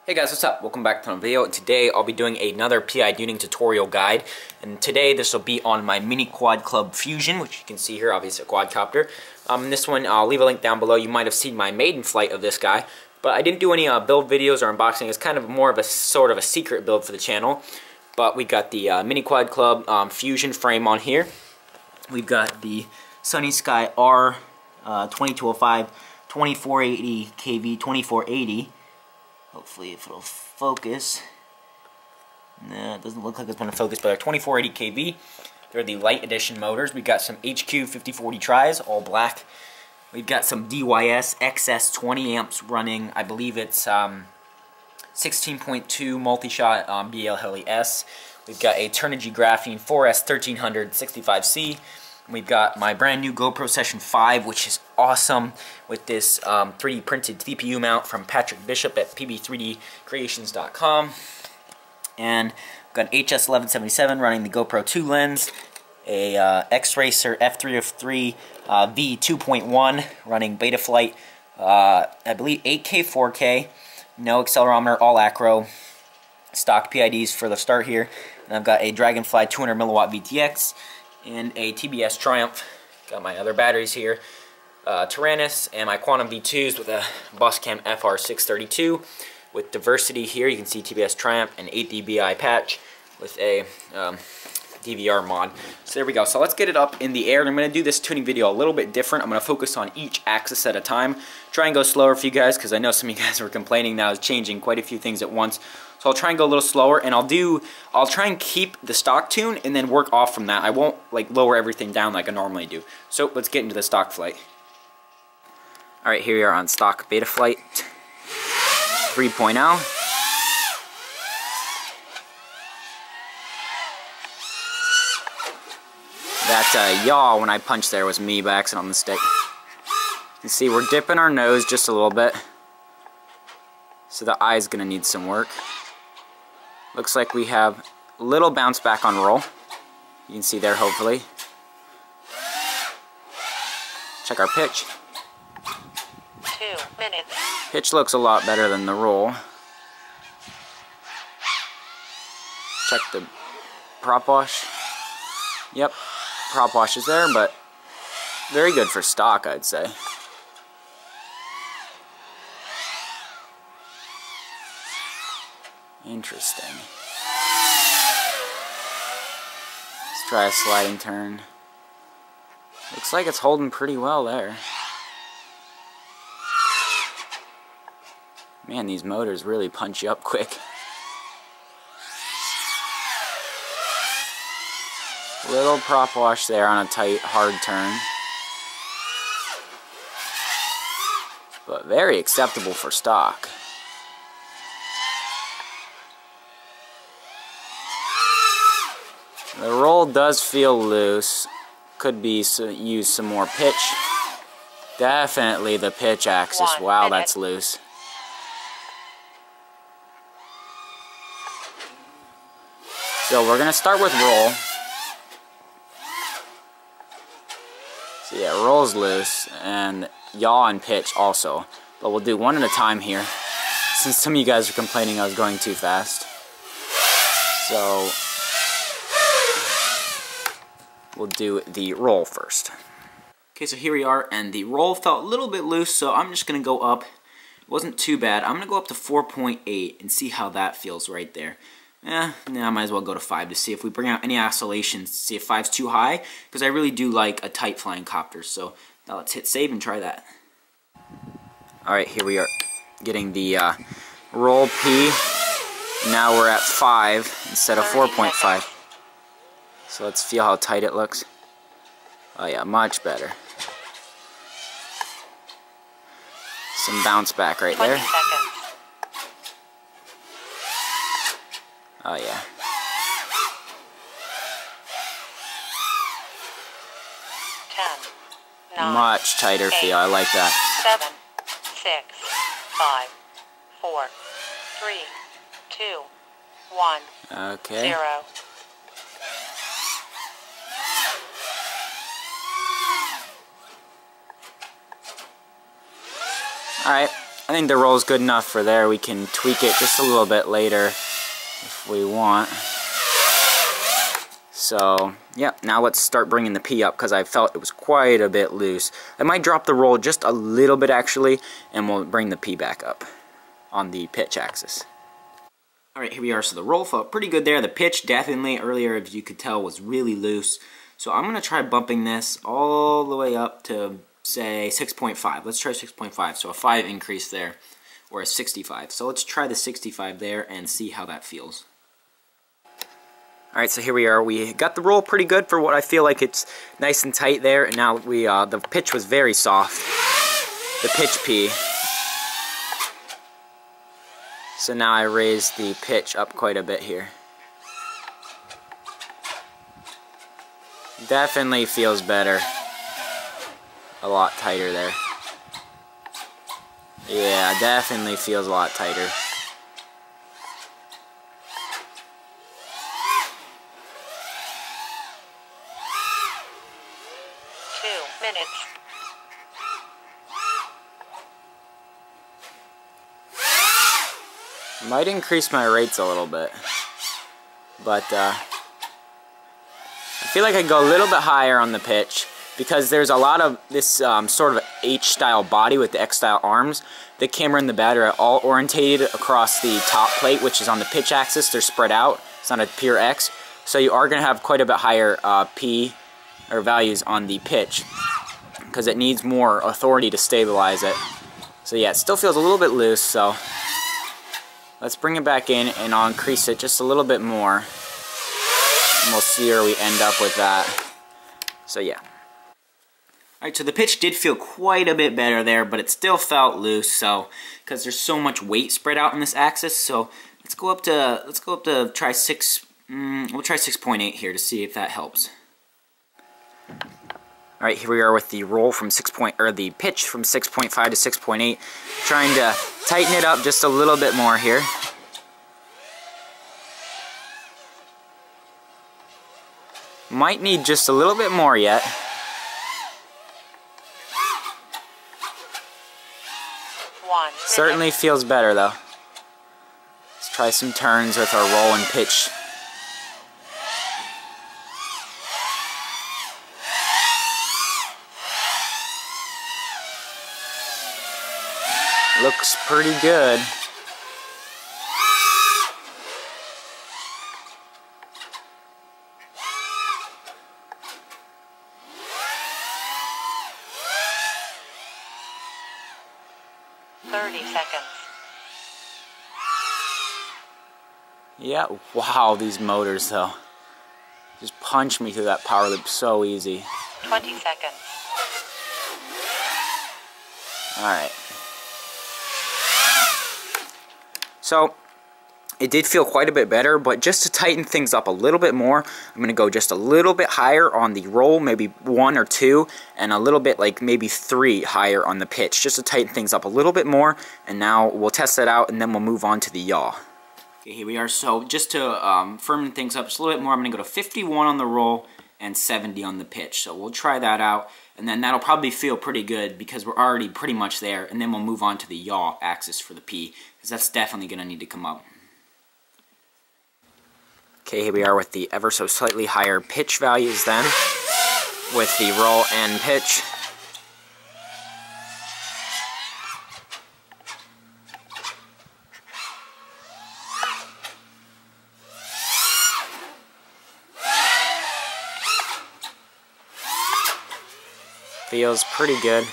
Hey guys, what's up? Welcome back to another video. Today I'll be doing another PI tuning tutorial guide, and today this will be on my mini quad club Fusion, which you can see here, obviously a quadcopter. This one, I'll leave a link down below. You might have seen my maiden flight of this guy, but I didn't do any build videos or unboxing. It's kind of more of a sort of a secret build for the channel. But we got the mini quad club Fusion frame on here. We've got the Sunny Sky R 2205 2480 kV 2480. Hopefully if it'll focus. Nah, it doesn't look like it's going to focus, but they're 2480 kV. They're the light edition motors. We've got some HQ 5040 tris, all black. We've got some DYS XS 20 amps running, I believe it's 16.2 multi-shot BL Heli S. We've got a Turnigy Graphene 4S 1300 65C. We've got my brand new GoPro Session 5, which is awesome, with this 3D printed TPU mount from Patrick Bishop at pb3dcreations.com. And we've got an HS1177 running the GoPro 2 lens, a X-Racer F303 V2.1 running Betaflight, I believe 8K, 4K, no accelerometer, all acro, stock PIDs for the start here. And I've got a Dragonfly 200 milliwatt VTX, and a TBS Triumph. Got my other batteries here, Tyrannus, and my Quantum V2s with a Bosscam FR632 with diversity here. You can see TBS Triumph and 8 dBi patch with a DVR mod. So there we go. So let's get it up in the air. And I'm going to do this tuning video a little bit different. I'm going to focus on each axis at a time. Try and go slower for you guys, because I know some of you guys were complaining that I was changing quite a few things at once. So I'll try and go a little slower, and I'll try and keep the stock tune and then work off from that. I won't like lower everything down like I normally do. So let's get into the stock flight. Alright, here we are on stock Betaflight 3.0. That yaw when I punched there was me by accident on the stick. You can see we're dipping our nose just a little bit, so the eye's gonna need some work. Looks like we have a little bounce back on roll. You can see there, hopefully. Check our pitch. 2 minutes. Pitch looks a lot better than the roll. Check the prop wash. Yep, prop wash is there, but very good for stock, I'd say. Interesting. Let's try a sliding turn. Looks like it's holding pretty well there. Man, these motors really punch you up quick. Little prop wash there on a tight, hard turn. But very acceptable for stock. The roll does feel loose. Could be use some more pitch. Definitely the pitch axis. Wow, that's loose. So we're gonna start with roll. So yeah, roll's loose, and yaw and pitch also. But we'll do one at a time here, since some of you guys are complaining I was going too fast. So we'll do the roll first. Okay, so here we are, and the roll felt a little bit loose, so I'm just going to go up. It wasn't too bad. I'm going to go up to 4.8 and see how that feels right there. I might as well go to 5 to see if we bring out any oscillations, to see if 5's too high, because I really do like a tight flying copter. So now let's hit save and try that. Alright, here we are getting the roll P. Now we're at 5 instead of 4.5. So let's feel how tight it looks. Oh yeah, much better. Some bounce back right there. 20 seconds. Oh yeah. 10, 9, much tighter 8, feel. I like that. 7, 6, 5, 4, 3, 2, 1. Okay. 0. Alright, I think the roll is good enough for there. We can tweak it just a little bit later if we want. So, yeah, now let's start bringing the P up because I felt it was quite a bit loose. I might drop the roll just a little bit actually, and we'll bring the P back up on the pitch axis. Alright, here we are. So the roll felt pretty good there. The pitch definitely, earlier as you could tell, was really loose. So I'm going to try bumping this all the way up to, say, 6.5. Let's try 6.5, so a 5 increase there, or a 65. So let's try the 65 there and see how that feels. Alright, so here we are. We got the roll pretty good for what I feel like it's nice and tight there, and now we the pitch was very soft. The pitch P. So now I raised the pitch up quite a bit here. Definitely feels better. A lot tighter there. Yeah, definitely feels a lot tighter. Might increase my rates a little bit, but I feel like I go a little bit higher on the pitch because there's a lot of this sort of H-style body with the X-style arms. The camera and the battery are all orientated across the top plate, which is on the pitch axis. They're spread out. It's not a pure X, so you are going to have quite a bit higher P or values on the pitch because it needs more authority to stabilize it. So yeah, it still feels a little bit loose, so let's bring it back in and I'll increase it just a little bit more. And we'll see where we end up with that. So yeah. Alright, so the pitch did feel quite a bit better there, but it still felt loose, so because there's so much weight spread out on this axis. So let's go up to try 6. We'll try 6.8 here to see if that helps. Alright, here we are with the roll from the pitch from 6.5 to 6.8, trying to tighten it up just a little bit more here. Might need just a little bit more yet. Certainly feels better though. Let's try some turns with our roll and pitch. Looks pretty good. Yeah, wow, these motors though. Just punch me through that power loop so easy. 20 seconds. Alright. So, it did feel quite a bit better, but just to tighten things up a little bit more, I'm going to go just a little bit higher on the roll, maybe 1 or 2, and a little bit, like maybe 3 higher on the pitch, just to tighten things up a little bit more, and now we'll test that out, and then we'll move on to the yaw. Okay, here we are. So, just to firm things up just a little bit more, I'm going to go to 51 on the roll and 70 on the pitch. So, we'll try that out, and then that'll probably feel pretty good because we're already pretty much there, and then we'll move on to the yaw axis for the P, because that's definitely going to need to come up. Okay, here we are with the ever so slightly higher pitch values then, with the roll and pitch. Feels pretty good.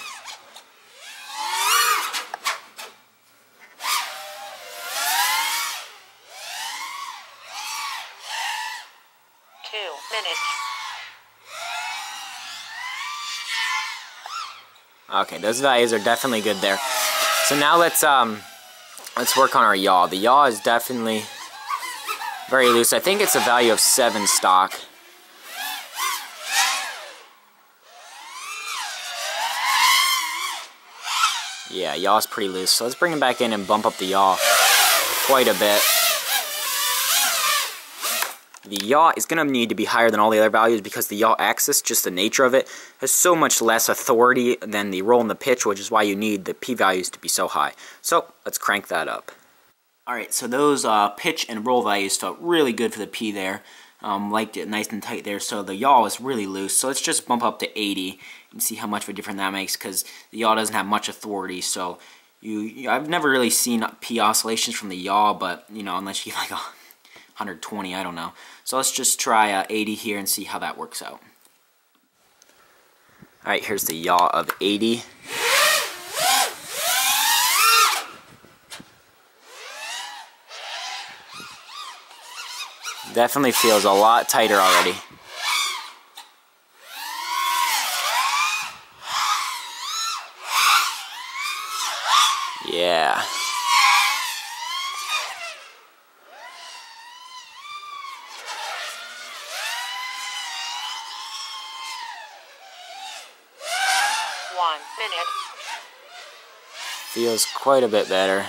Okay, those values are definitely good there. So now let's work on our yaw. The yaw is definitely very loose. I think it's a value of 7 stock. Yeah, yaw's pretty loose. So let's bring it back in and bump up the yaw quite a bit. The yaw is going to need to be higher than all the other values because the yaw axis, just the nature of it, has so much less authority than the roll and the pitch, which is why you need the P values to be so high. So let's crank that up. Alright, so those pitch and roll values felt really good for the P there. Liked it nice and tight there, so the yaw is really loose. So let's just bump up to 80 and see how much of a difference that makes, because the yaw doesn't have much authority. So I've never really seen P oscillations from the yaw, but you know, unless you like 120, I don't know. So let's just try 80 here and see how that works out. Alright, here's the yaw of 80. Definitely feels a lot tighter already. Yeah. One minute. Feels quite a bit better.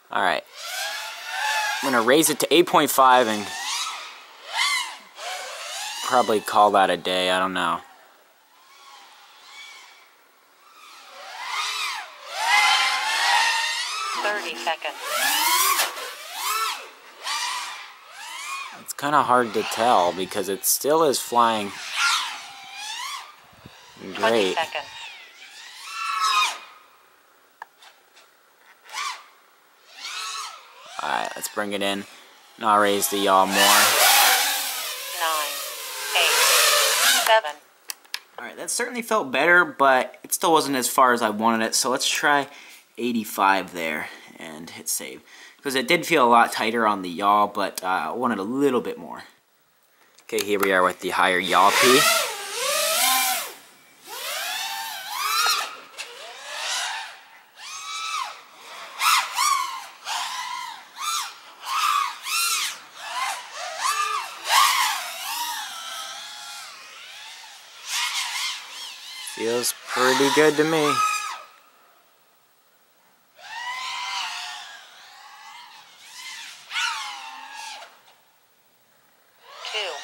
Alright. I'm going to raise it to 8.5 and probably call that a day. I don't know. It's kind of hard to tell because it still is flying great. 20 seconds. Alright, let's bring it in. Now I'll raise the yaw more. 9, 8, 7. Alright, that certainly felt better, but it still wasn't as far as I wanted it. So let's try 85 there and hit save. Because it did feel a lot tighter on the yaw, but I wanted a little bit more. Okay, here we are with the higher yaw P. Feels pretty good to me.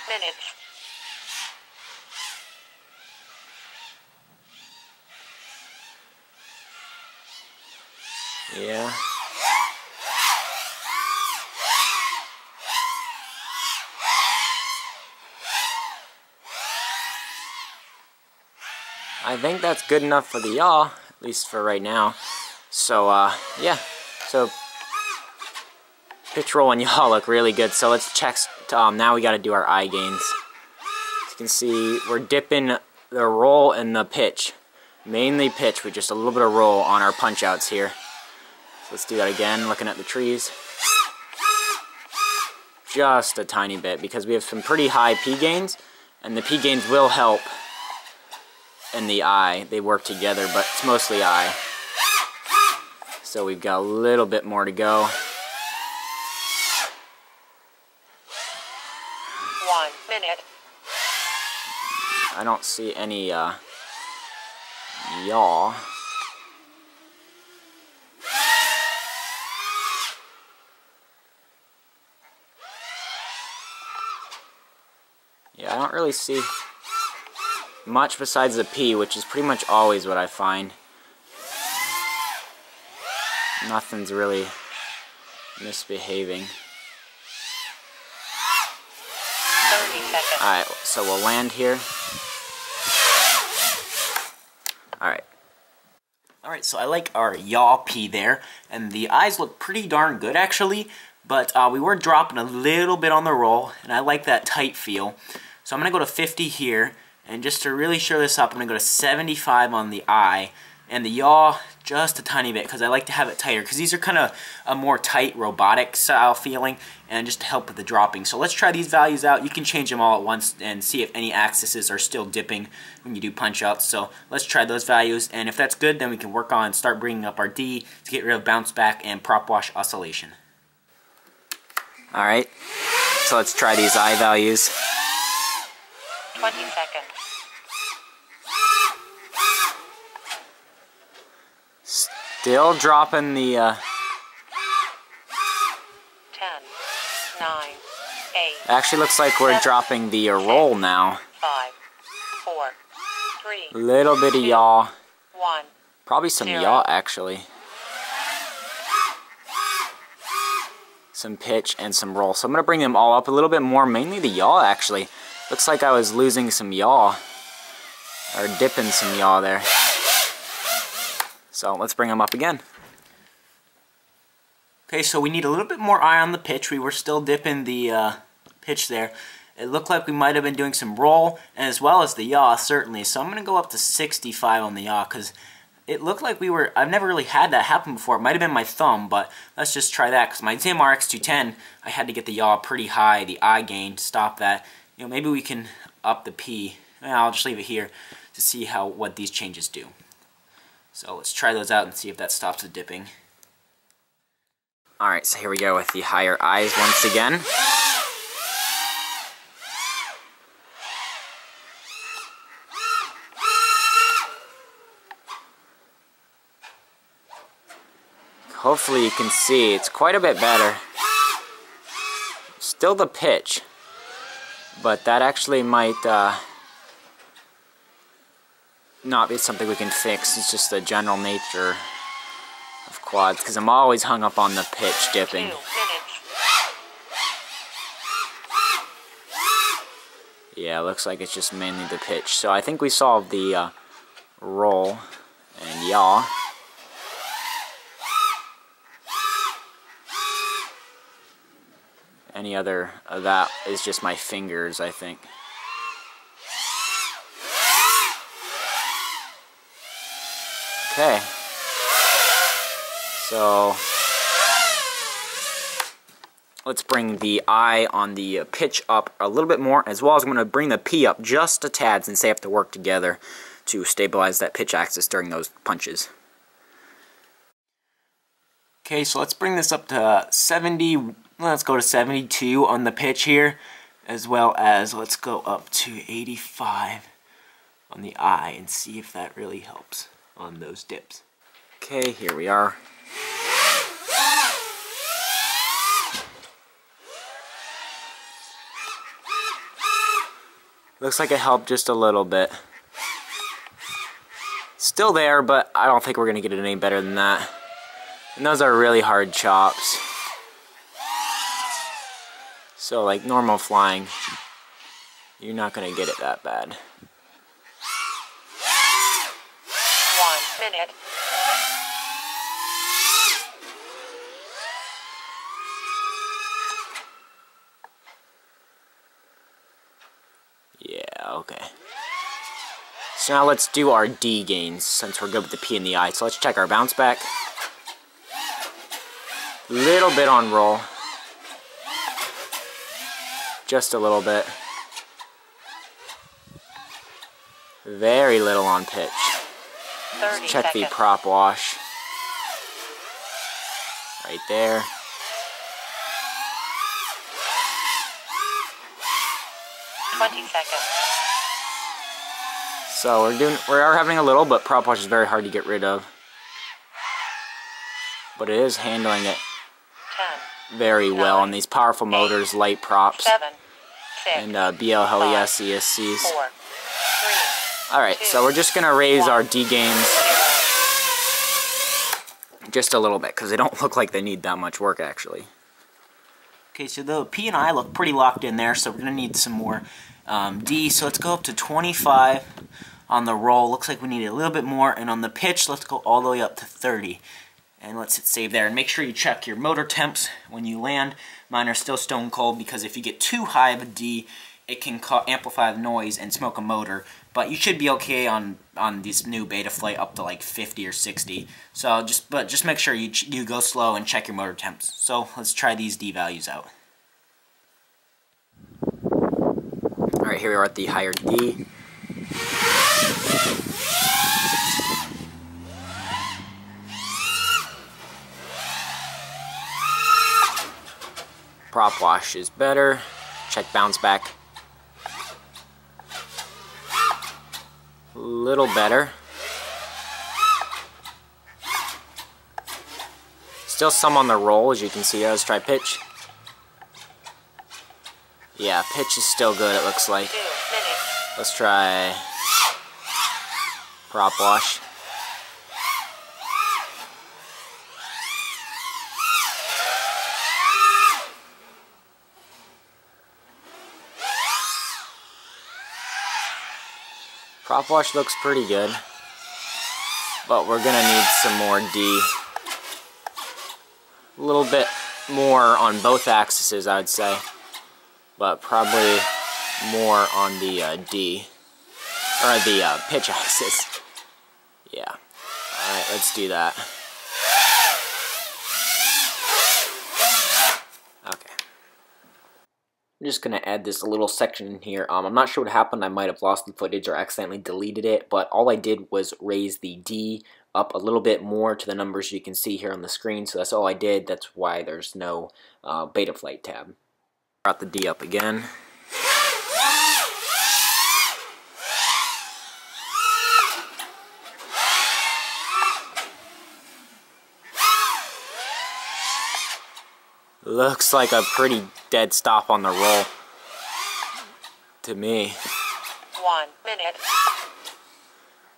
Minutes. Yeah. I think that's good enough for the yaw, at least for right now. So, yeah. So, pitch, roll, and yaw look really good. So let's check. Now we got to do our eye gains. As you can see, we're dipping the roll and the pitch. Mainly pitch with just a little bit of roll on our punch outs here. So let's do that again, looking at the trees. Just a tiny bit, because we have some pretty high P gains, and the P gains will help in the eye. They work together, but it's mostly eye. So we've got a little bit more to go. 1 minute. I don't see any yaw. Yeah, I don't really see much besides the P, which is pretty much always what I find. Nothing's really misbehaving. 30 seconds. Alright, so we'll land here. Alright, so I like our yaw P there, and the eyes look pretty darn good actually, but we were dropping a little bit on the roll, and I like that tight feel. So I'm going to go to 50 here, and just to really show this up, I'm going to go to 75 on the eye, and the yaw just a tiny bit, because I like to have it tighter, because these are kind of a more tight robotic style feeling, and just to help with the dropping. So let's try these values out. You can change them all at once and see if any axes are still dipping when you do punch outs. So let's try those values, and if that's good, then we can work on start bringing up our D to get rid of bounce back and prop wash oscillation. Alright, so let's try these eye values. 20 seconds. Still dropping the 10, 9, 8. actually looks like we're dropping the roll now. 5, 4, 3. Little bit of yaw. 1. Probably some 0. yaw actually. Some pitch and some roll. So I'm gonna bring them all up a little bit more, mainly the yaw actually. Looks like I was losing some yaw, or dipping some yaw there. So let's bring them up again. Okay, so we need a little bit more eye on the pitch. We were still dipping the pitch there. It looked like we might have been doing some roll, and as well as the yaw, certainly. So I'm going to go up to 65 on the yaw, because it looked like we were, I've never really had that happen before. It might have been my thumb, but let's just try that, because my Zim RX210, I had to get the yaw pretty high, the eye gain, to stop that. You know, maybe we can up the P. I'll just leave it here to see what these changes do. So let's try those out and see if that stops the dipping. Alright, so here we go with the higher eyes once again. Hopefully you can see it's quite a bit better. Still the pitch, but that actually might not be something we can fix. It's just the general nature of quads, because I'm always hung up on the pitch dipping. 2 minutes. Yeah, looks like it's just mainly the pitch. So I think we solved the roll and yaw. Any other of that is just my fingers, I think. Okay. So let's bring the eye on the pitch up a little bit more, as well as I'm going to bring the P up just a tad, since they have to work together to stabilize that pitch axis during those punches. Okay, so let's bring this up to 70, let's go to 72 on the pitch here, as well as let's go up to 85 on the eye and see if that really helps on those dips. Okay, here we are. Looks like it helped just a little bit. Still there, but I don't think we're going to get it any better than that. And those are really hard chops. So like normal flying, you're not going to get it that bad. 1 minute. Yeah, okay. So now let's do our D gains, since we're good with the P and the I. So let's check our bounce back. Little bit on roll. Just a little bit. Very little on pitch. 30 Let's check the seconds. prop wash. Right there. So we are having a little, but prop wash is very hard to get rid of. But it is handling it 10, very well 9, on these powerful motors, light props, 7, 6, and BL Heli 5, S ESCs. 4, 3, Alright, so we're just going to raise our D gains 0. just a little bit, because they don't look like they need that much work actually. Okay, so the P and I look pretty locked in there, so we're going to need some more D. So let's go up to 25 on the roll. Looks like we need a little bit more. And on the pitch, let's go all the way up to 30. And let's hit save there. And make sure you check your motor temps when you land. Mine are still stone cold, because if you get too high of a D, it can amplify the noise and smoke a motor. But you should be okay on this new beta flight up to like 50 or 60. So just make sure you go slow and check your motor temps. So let's try these D values out. Alright, here we are at the higher D. Prop wash is better. Check bounce back. Little better. Still some on the roll, as you can see. Let's try pitch. Yeah, pitch is still good, it looks like. 2 minutes. Let's try prop wash. Prop wash looks pretty good, but we're gonna need some more D. A little bit more on both axes, I would say, but probably more on the D, or the pitch axis. Yeah. Alright, let's do that. Okay. I'm just going to add this little section in here. I'm not sure what happened. I might have lost the footage or accidentally deleted it, but all I did was raise the D up a little bit more to the numbers you can see here on the screen, so that's all I did. That's why there's no beta flight tab. Brought the D up again. Looks like a pretty dead stop on the roll to me. 1 minute.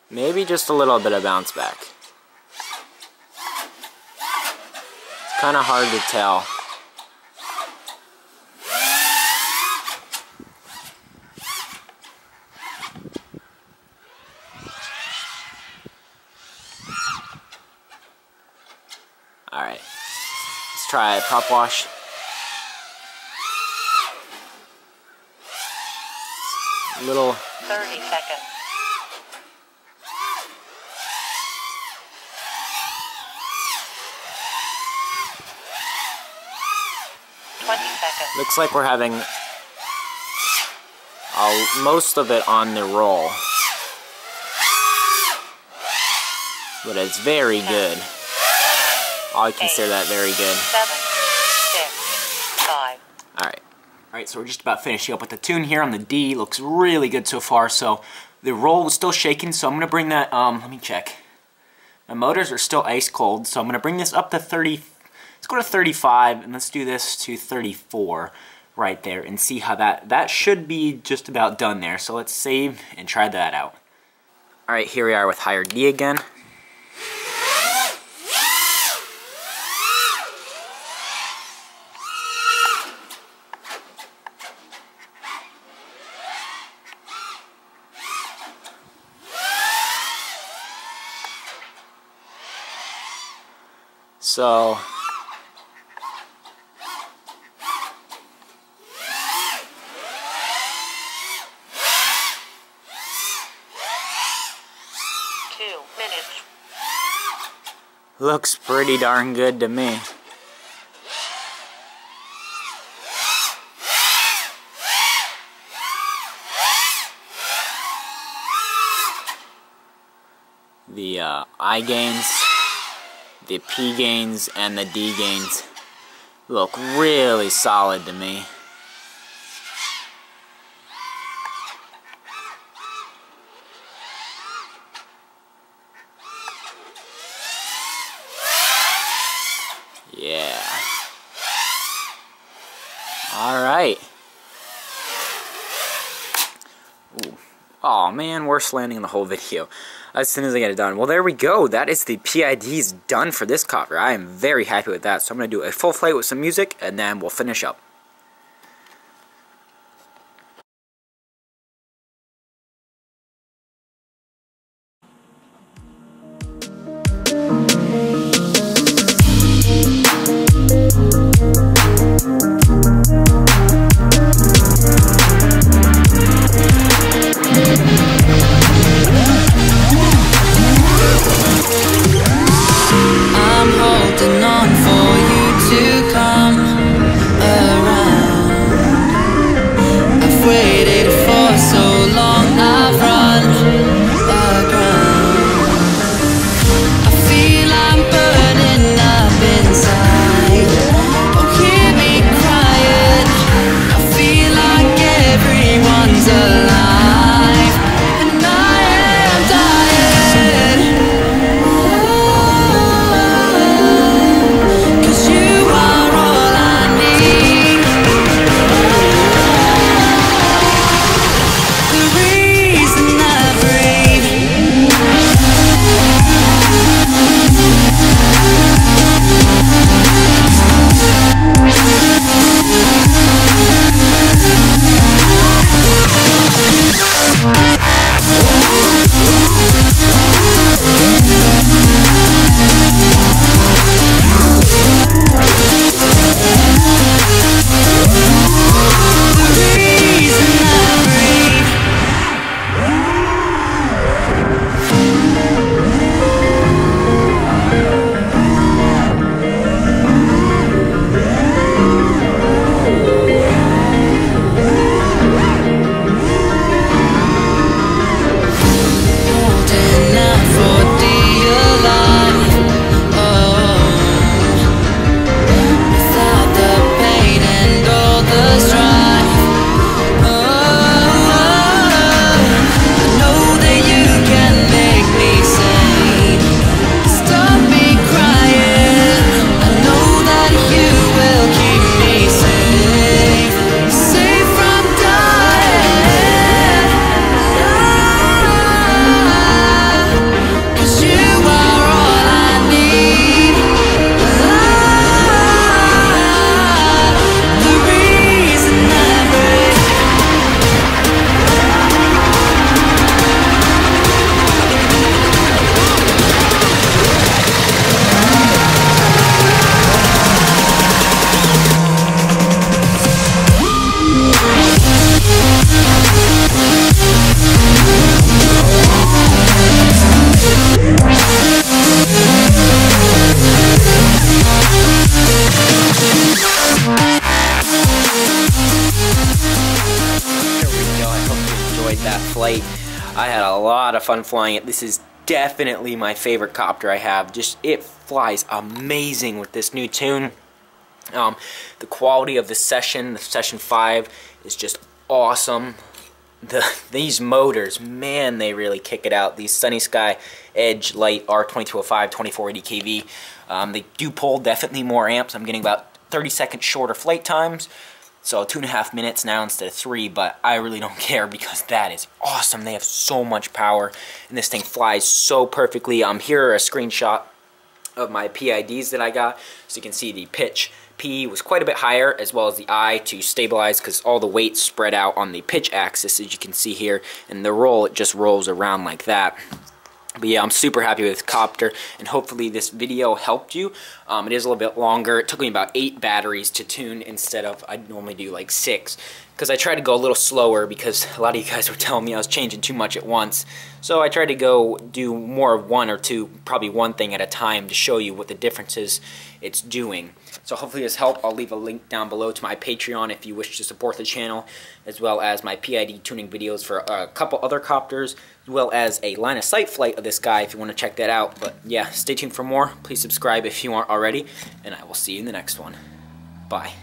Maybe just a little bit of bounce back. It's kind of hard to tell. Alright, let's try prop wash. Little 30 seconds. Looks like we're having most of it on the roll, but it's very good. I consider that very good. 7, 6, 5. Alright, so we're just about finishing up with the tune here on the D. Looks really good so far. So the roll was still shaking, so I'm going to bring that, let me check. My motors are still ice cold, so I'm going to bring this up to 30. Let's go to 35, and let's do this to 34 right there and see how that should be just about done there. So let's save and try that out. Alright, here we are with higher D again. So looks pretty darn good to me. The I gains, the P gains, and the D gains look really solid to me. Yeah. Alright. Oh man, worst landing in the whole video. As soon as I get it done. Well, there we go. That is the PIDs done for this cover. I am very happy with that. So I'm going to do a full flight with some music, and then we'll finish up. I'm holding on for you to come around. that flight. I had a lot of fun flying it. This is definitely my favorite copter I have. Just, it flies amazing with this new tune. The quality of the Session 5, is just awesome. These motors, man, they really kick it out. These Sunny Sky Edge Light R2205 2480 kV, they do pull definitely more amps. I'm getting about 30 seconds shorter flight times, so 2.5 minutes now instead of 3, but I really don't care because that is awesome. They have so much power, and this thing flies so perfectly. Here a screenshot of my PIDs that I got, so you can see the pitch. P was quite a bit higher, as well as the I to stabilize, because all the weight spread out on the pitch axis, as you can see here, and the roll, it just rolls around like that. But yeah, I'm super happy with this copter, and hopefully this video helped you. It is a little bit longer. It took me about 8 batteries to tune instead of, I normally do like 6, because I tried to go a little slower because a lot of you guys were telling me I was changing too much at once. So I tried to go do more of 1 or 2, probably one thing at a time, to show you what the differences it's doing. So hopefully this helped. I'll leave a link down below to my Patreon if you wish to support the channel, as well as my PID tuning videos for a couple other copters, as well as a line of sight flight of this guy if you want to check that out. But yeah, stay tuned for more. Please subscribe if you aren't already, and I will see you in the next one. Bye.